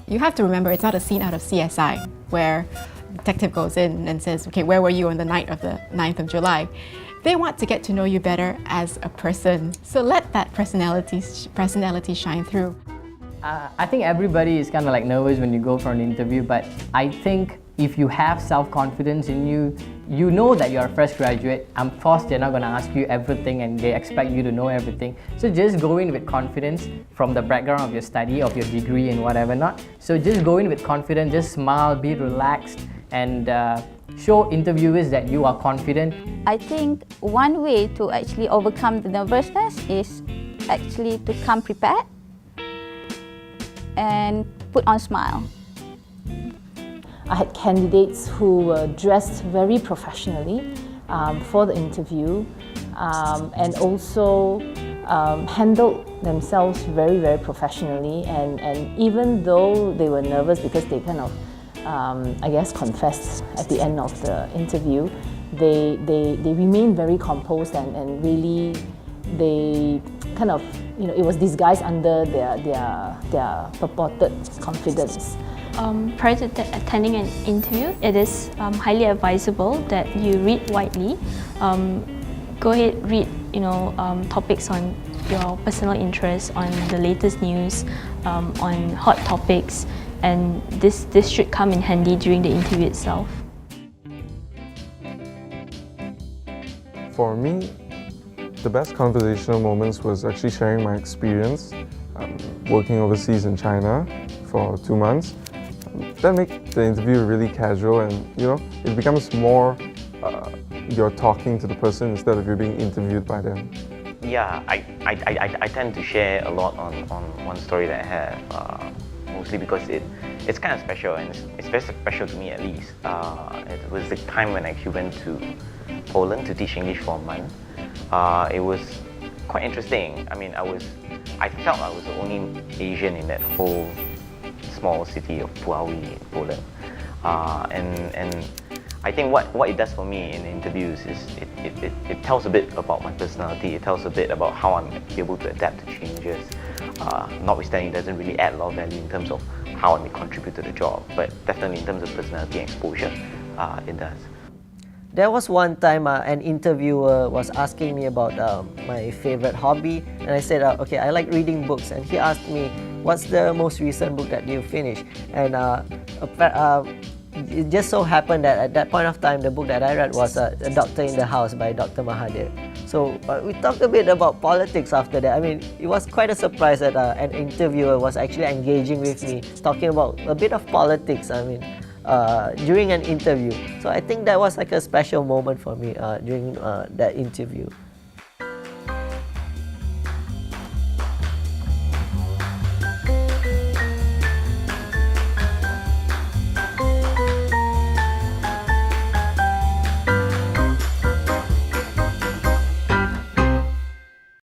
You have to remember it's not a scene out of CSI where the detective goes in and says, okay, where were you on the night of the 9th of July? They want to get to know you better as a person. So let that personality shine through. I think everybody is kind of like nervous when you go for an interview, but I think if you have self-confidence in you, you know that you're a fresh graduate. Of course, they're not going to ask you everything and they expect you to know everything. So just go in with confidence from the background of your study, of your degree and whatever not. So just go in with confidence, just smile, be relaxed and show interviewers that you are confident. I think one way to actually overcome the nervousness is actually to come prepared and put on a smile. I had candidates who were dressed very professionally for the interview and also handled themselves very, very professionally. And even though they were nervous because they kind of, I guess, confessed at the end of the interview, they remained very composed and really they kind of, it was disguised under their purported confidence. Prior to attending an interview, it is highly advisable that you read widely. Go ahead, read topics on your personal interests, on the latest news, on hot topics, and this should come in handy during the interview itself. For me, the best conversational moments was actually sharing my experience working overseas in China for 2 months. That makes the interview really casual and it becomes more you're talking to the person instead of you being interviewed by them. Yeah, I tend to share a lot on one story that I have, mostly because it's kind of special and it's very special to me at least. It was the time when I actually went to Poland to teach English for a month. It was quite interesting. I mean, I felt I was the only Asian in that whole small city of Puławy in Poland. And I think what it does for me in interviews is it tells a bit about my personality, it tells a bit about how I'm able to adapt to changes. Notwithstanding, it doesn't really add a lot of value in terms of how I may contribute to the job, but definitely in terms of personality and exposure, it does. There was one time an interviewer was asking me about my favorite hobby, and I said, okay, I like reading books, and he asked me, what's the most recent book that you finished? And it just so happened that at that point of time, the book that I read was A Doctor in the House by Dr. Mahathir. So we talked a bit about politics after that. I mean, it was quite a surprise that an interviewer was actually engaging with me, talking about a bit of politics, I mean, during an interview. So I think that was like a special moment for me during that interview.